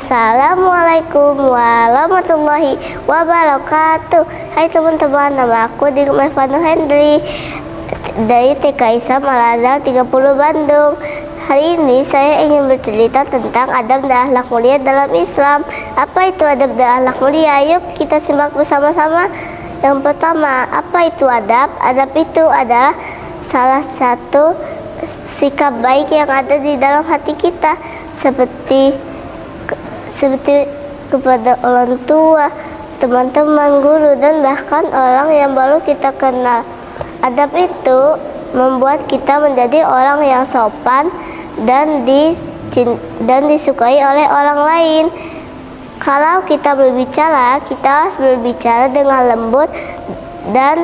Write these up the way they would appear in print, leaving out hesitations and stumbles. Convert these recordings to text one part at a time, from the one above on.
Assalamualaikum warahmatullahi wabarakatuh. Hai teman-teman, nama aku Digma Irfan Hendri dari TK Islam Al-Azhar 30 Bandung. Hari ini saya ingin bercerita tentang adab dan akhlak mulia dalam Islam. Apa itu adab dan akhlak mulia? Yuk kita simak bersama-sama. Yang pertama, apa itu adab? Adab itu adalah salah satu sikap baik yang ada di dalam hati kita, seperti kepada orang tua, teman-teman, guru, dan bahkan orang yang baru kita kenal. Adab itu membuat kita menjadi orang yang sopan dan disukai oleh orang lain. Kalau kita berbicara, kita harus berbicara dengan lembut dan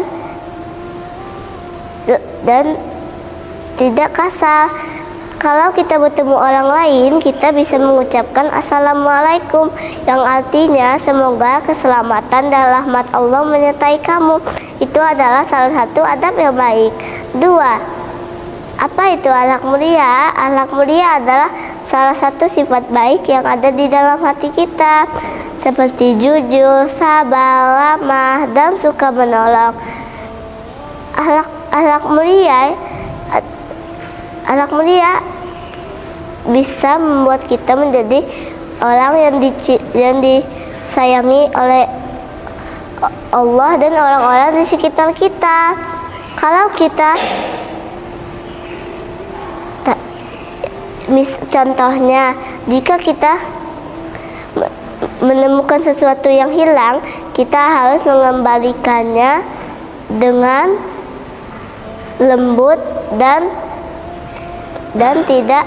tidak kasar. Kalau kita bertemu orang lain, kita bisa mengucapkan Assalamualaikum, yang artinya semoga keselamatan dan rahmat Allah menyertai kamu. Itu adalah salah satu adab yang baik. 2. Apa itu akhlak mulia? Akhlak mulia adalah salah satu sifat baik yang ada di dalam hati kita, seperti jujur, sabar, ramah, dan suka menolong. Akhlak mulia bisa membuat kita menjadi orang yang disayangi oleh Allah dan orang-orang di sekitar kita. Kalau kita contohnya, jika kita menemukan sesuatu yang hilang, kita harus mengembalikannya dengan lembut dan tidak.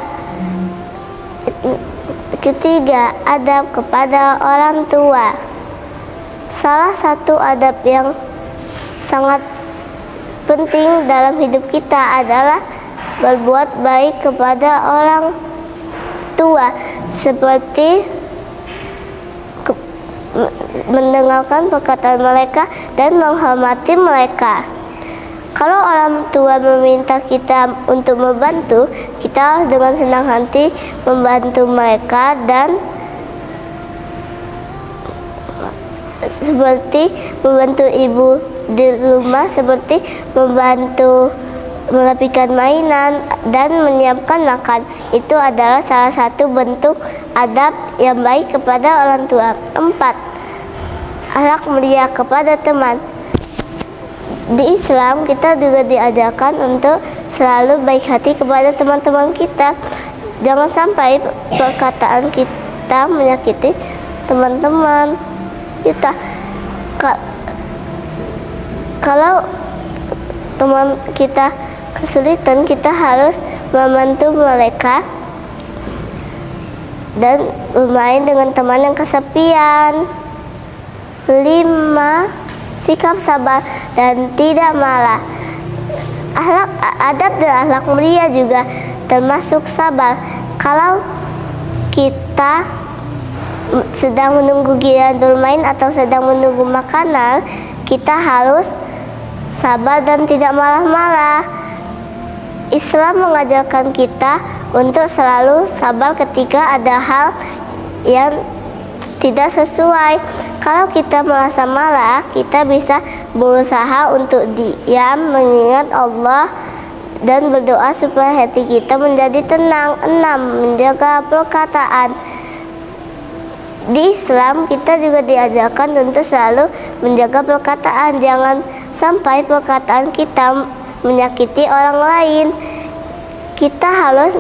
Ketiga, adab kepada orang tua. Salah satu adab yang sangat penting dalam hidup kita adalah berbuat baik kepada orang tua, seperti mendengarkan perkataan mereka dan menghormati mereka. Kalau orang tua meminta kita untuk membantu, kita harus dengan senang hati membantu mereka, dan seperti membantu ibu di rumah, seperti membantu merapikan mainan dan menyiapkan makan. Itu adalah salah satu bentuk adab yang baik kepada orang tua. 4. Akhlak mulia kepada teman. Di Islam kita juga diajarkan untuk selalu baik hati kepada teman-teman kita. Jangan sampai perkataan kita menyakiti teman-teman kita. Kalau teman kita kesulitan, kita harus membantu mereka dan bermain dengan teman yang kesepian. 5. Sikap sabar dan tidak marah. Adab dan akhlak mulia juga termasuk sabar. Kalau kita sedang menunggu giliran bermain atau sedang menunggu makanan, kita harus sabar dan tidak marah-marah. Islam mengajarkan kita untuk selalu sabar ketika ada hal yang tidak sesuai. Kalau kita merasa marah, kita bisa berusaha untuk diam, mengingat Allah, dan berdoa supaya hati kita menjadi tenang. 6. Menjaga perkataan. Di Islam kita juga diajarkan untuk selalu menjaga perkataan. Jangan sampai perkataan kita menyakiti orang lain. Kita harus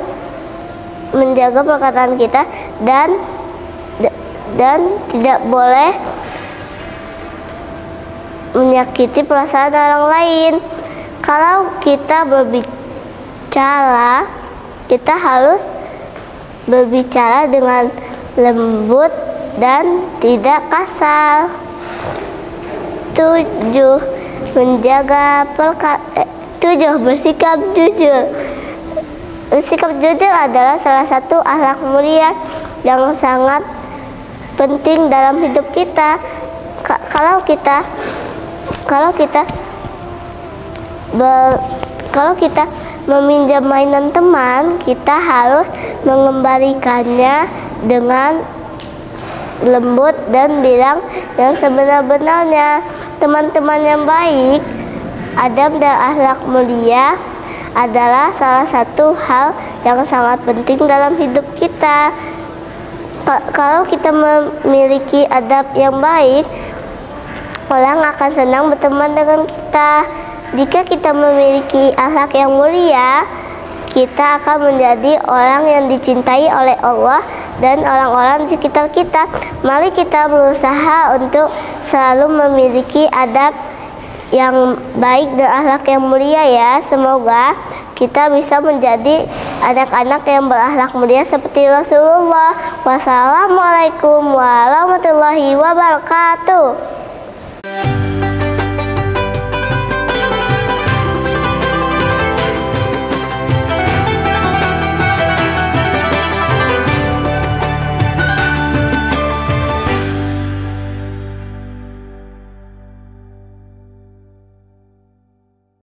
menjaga perkataan kita dan tidak boleh menyakiti perasaan orang lain. Kalau kita berbicara, kita harus berbicara dengan lembut dan tidak kasar. 7. Bersikap jujur. Bersikap jujur adalah salah satu akhlak mulia yang sangat penting dalam hidup kita. Kalau kita meminjam mainan teman, kita harus mengembalikannya dengan lembut dan bilang yang sebenar-benarnya. Teman-teman yang baik, adab dan akhlak mulia adalah salah satu hal yang sangat penting dalam hidup kita. Kalau kita memiliki adab yang baik, orang akan senang berteman dengan kita. Jika kita memiliki akhlak yang mulia, kita akan menjadi orang yang dicintai oleh Allah dan orang-orang di sekitar kita. Mari kita berusaha untuk selalu memiliki adab yang baik dan akhlak yang mulia ya. Semoga kita bisa menjadi anak-anak yang berakhlak mulia seperti Rasulullah. Wassalamualaikum warahmatullahi wabarakatuh.